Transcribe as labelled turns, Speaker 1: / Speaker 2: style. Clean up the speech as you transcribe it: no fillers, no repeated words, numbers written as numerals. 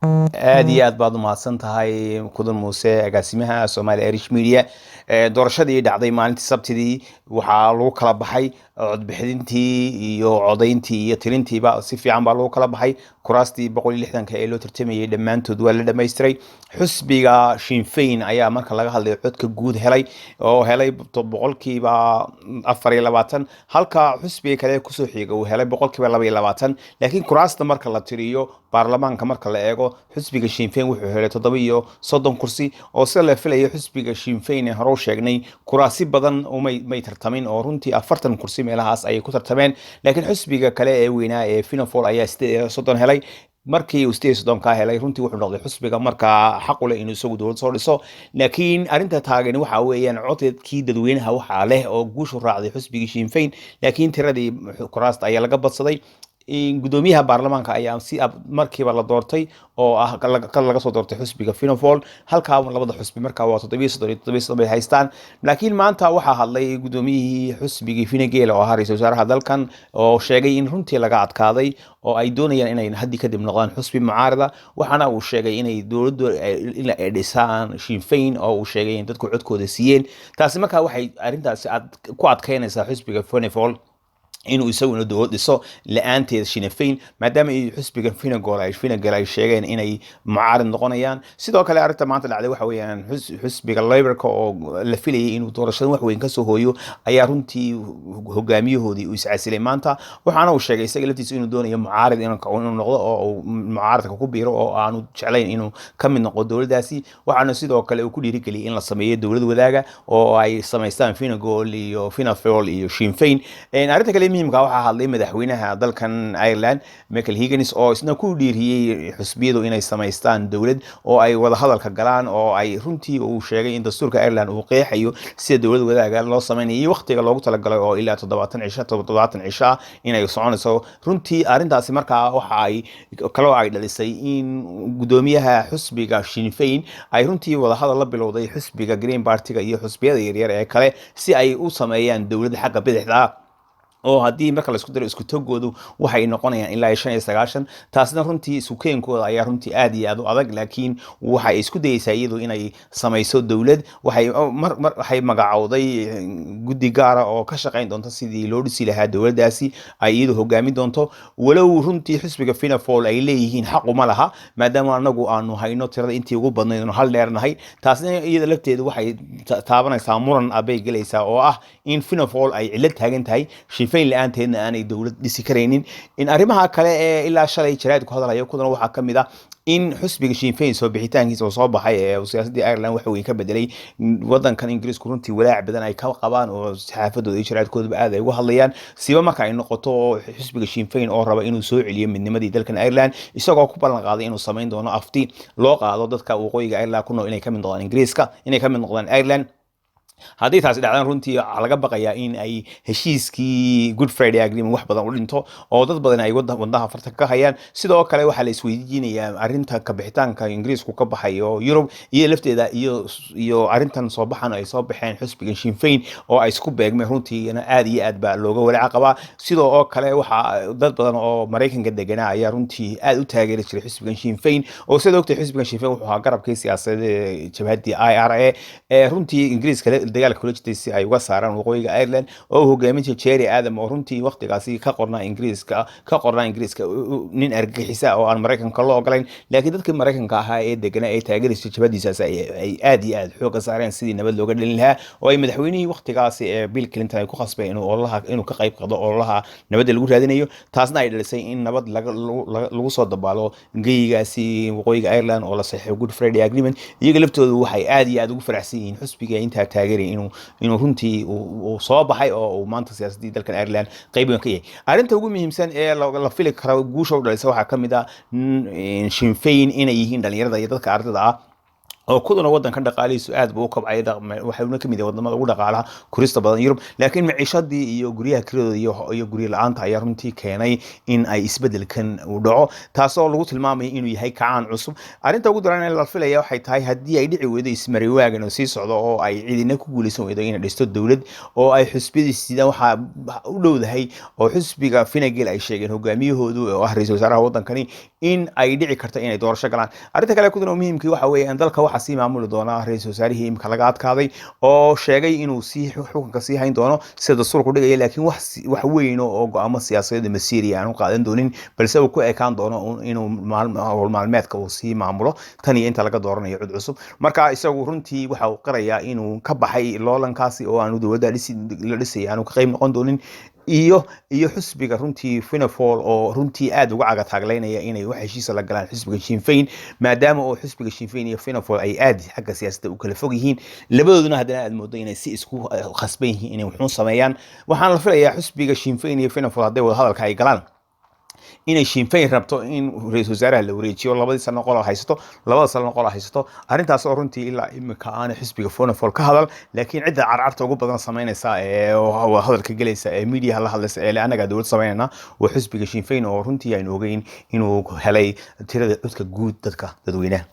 Speaker 1: aad iyo aad baad u mahadsan tahay kudan muuse agaasimaha Somali Irish Media doorashadii dhacday maalintii Sabtidii waxaa lagu kala baxay codbixintii iyo codayntii iyo tirintiiba si fiican baa lagu kala baxay kuraastii 160 ee loo tartamayay dhammaantood waa la dhameystiray xusbiga Sinn Féin ayaa marka laga hadlay codka guud helay oo helay boqolkiiba 24 halka xusbiga kale ku soo xiga uu helay boqolkiiba 22 laakiin kuraasta marka la tiriyo baarlamaanka marka la eego xusbiga Sinn Féin wuxuu helay 37 kursi oo si la filayo xusbiga Sinn Féin hore u sheegnay kuraasi badan oo may tartamin oo runtii 40 kursi meelahaas ay ku tartameen laakiin xusbiga kale ee weynaa ee Fianna Fáil ayaa 38 helay markii uu 38 ka helay runtii wuxuu noqday xusbiga marka xaq u leh inuu isagu dowlad soo dhiso laakiin arinta taagan waxa weeyaan codadkii dadweynaha waxa leh oo guushu raacday xusbiga Sinn Féin laakiin tiradii kuraasta ayaa laga badsaday gudoomiyaha baarlamaanka ayaa si markiiba la doortay oo laga soo doortay xusbiga Fianna Fáil halka labada xusbi markaa waa 37 bay haystaan laakiin maanta waxaa hadlay gudoomiyihii xusbiga Fine Gael oo ra'iisul wasaaraha dalkan oo sheegay in runtii laga adkaaday oo ay doonayaan inay haddi kadib noqdaan xusbi mucaarada waxaana uu sheegay inay dowladdu ila dhisaan Sinn Féin oo uu sheegay in dadku codkooda siiyeen taasi markaa waxay arintaasi ku adkeynaysaa xusbiga Fianna Fáil inuu isaguna dowlad dhiso la'aanteed Sinn Féin maadaama ay xusbiga Fine Gael ay sheegeen inay mucaarad noqonayaan sidoo kale arinta maanta dhacday waxa weeyaan xusbiga Labour-ka oo la filayay inuu doorashada wax weyn ka soo hooyo ayaa runtii hogaamiyahoodii u iscaasilay maanta waxaana uu sheegay isaga laftiisa inuu doonayo mucaarad inuu noqdo oo mucaaradka ku biiro oo aanu jeclayn inuu ka mid noqdo dowladdaasi waxaana sidoo kale uu ku dhiirigeliyay in la sameeyo dowlad wadaaga oo ay samaystaan Fine Gael iyo Fianna Fáil iyo Sinn Féin arinta kale muhiimka waxaa hadlay madaxweynaha dalkan Ireland Michael Higgins oo isna ku dhiiriyay xusbiyadu inay samaystaan dowlad oo ay wada hadalka galaan oo ay runtii uu sheegay in dastuurka Ireland uu qeexayo sida dowlad wadaaga loo sameeyo waqtiga loogu talagalay oo ilaa 70 cisho inay soconayso runtii arintaasi markaa waxa ay kala ay dhalisay in gudoomiyaha xusbiga Sinn Féin ay runtii wada hadal la bilowday xusbiga Green Party-ga iyo xusbiyada yaryar ee kale si ay u sameeyaan dowlad xagga bidixda oo haddii marka la isku daro isku tagoodu waxay noqonayaan ilaa 95 taasna runtii isku keenkooda ayaa runtii aad iyo aad u adag laakiin waxay isku dayaysaa iyadu inay samayso dowlad waxay magacowday guddi gaara oo ka shaqayn doonta sidii loo dhisi lahaa dowladdaasi ay iyadu hogaamin doonto walow runtii xisbiga Fianna Fáil ay leeyihiin xaq uma laha maadaama anagu aanu hayno tirada intii ugu badnayd oo hal dheernahay taasna iyada lafteedu waxay taabanaysaa muran abay galaysaa oo ah in Fianna Fáil ay cilad taagan tahay Sinn Féin la'aanteedna aanay dowlad dhisi karaynin in arrimaha kale ee ilaa shalay jaraa'id ku hadlayo kudana waxaa ka mid ah in xusbiga Sinn Féin soo bixitaankiisa oo soo baxay ee siyaasadda Ireland waxa weyn ka bedelay wadankan Ingiriisku runtii walaac badan ay ka qabaan oo saxaafadooda iyo jaraa'idkooda aad ay uga hadlayaan siba marka ay noqoto xusbiga Sinn Féin oo raba inuu soo celiyo midnimadii dalkan Ireland isagoo ku ballan qaaday inuu sameyn doono afti loo qaado dadka waqooyiga Ireland ku nool inay ka mid noqdaan Ingiriiska inay ka mid noqdaan Ireland haddii taasi dhacdaan runtii laga baqayaa in ay heshiiskii Good Friday Agreement wax badan u dhinto oo dad badan ay wadnaha farta ka hayaan sidoo kale waxaa la isweydiinayaa arinta ka bixitaanka Ingiriisku ka baxayo Europe iyo lafteeda iyo arintan soo baxan ay soo baxeen xusbiga Sinn Féin oo ay isku beegmeen runtii aad iyo aad baa looga walaac qabaa sidoo kale waxaa dad badan oo Mareykanka deganaa ayaa runtii aad u taageeri jiray xusbiga Sinn Féin oo sidoo kale xusbiga Sinn Féin wuxuu ahaa garabkii siyaasadeed jabhadii IRA runtii Ingiriiska dagaalka kula jirtay si ay uga saaraan waqooyiga Ireland oo hogaaminta Jerry Adam oo runtii waqtigaasi ka qornaa Ingiriiska nin argagixisa oo aan Mareykanka loo ogolayn laakiin dadkii Mareykanka ahaa ee deganaa ay taageeraysa jabhadiisaas ay aad iyo aad xoog saareen sidii nabad looga dhalin lahaa oo ay madaxweynihii waqtigaasi ee Bill Clinton ay ku khasbeen inuu ka qayb qaado ololaha nabadda lagu raadinayo taasna ay dhalisay in nabad lagu soo dabaalo geeyigaasi waqooyiga Ireland oo la saxiixay Good Friday Agreement iyaga laftoodu waxay aad iyo aad ugu faraxsan yihiin xusbiga inta taageeray inuu runtii uu soo baxay oo maanta siyaasadii dalkan Ireland qayb weyn ka yahay arinta ugu muhiimsan ee la fili karo guusha u dhalisay waxa kamid ah Sinn Féin inay yihiin dhalinyarada iyo dadka ardayda ah oo kuduna wadankan dhaqaalihiisu aad buu u kobcay waxayna ka mid yahay wadamada ugu dhaqaalaha kurista badan Yurub laakiin maciishadii iyo guryaha kiradooda iyo guryo la'aanta ayaa runtii keenay in ay isbedelkan u dhaco taasoo lagu tilmaamay inuu yahay kacaan cusub arrinta ugu daran ee la filaya waxay tahay haddii ay dhici weydo ismari waagan oo sii socdo oo ay cidina ku guuleysan weydo inay dhisto dowlad oo ay xisbiyada waxa u dhowdahay oo xisbiga Fine Gael ay sheegeen hogaamiyahoodu oo ah ra'iisul wasaaraha wadankani in ay dhici karto inay doorasho galaan arrinta kale kuduna muhiimkii waxa weeye in dalka waxa sii maamuli doona ra'iisul wasaarihii imka laga adkaaday oo sheegay inuu sii xukunka sii hayn doono sida dastuurku dhigaya laakiin wax weyn oo go'aamo siyaasadeed masiiri aan u qaadan doonin balse uu ku ekaan doono inuu maalmeedka uu sii maamulo tan iyo inta laga dooranayo cid cusub marka isagu runtii waxa uu qirayaa inuu ka baxay loolankaasi oo aanu dowladda la dhisay aanu ka qayb noqon doonin iyo xisbiga runtii Fianna Fáil oo runtii aad uga caga taagleynaya inay wax heshiis la galaan xisbiga Sinn Féin maadaama oo xisbiga Sinn Féin iyo Fianna Fáil ay aad xagga siyaasadda u kala fog yihiin labadooduna haddana aad moodo inay si isku khasban yihiin inay wuxuu sameeyaan waxaan la filayaa xisbiga Sinn Féin iyo Fianna Fáil hadday wada hadalka ay galaan inay Sinn Féin rabto in ra'iisul wasaaraha la wareejiyo labadii sano qol haysto arrintaas oo runtii ilaa imika aan xisbiga Fianna Fáil ka hadal laakiin cidda carcarta ugu badan sameynaysa ee hadalka galaysa ee media la hadlaysa ee anaga dawlad sameynayna waa xisbiga Sinn Féin oo runtii aan ogeyn inuu helay tirada codka guud dadka dadweynaha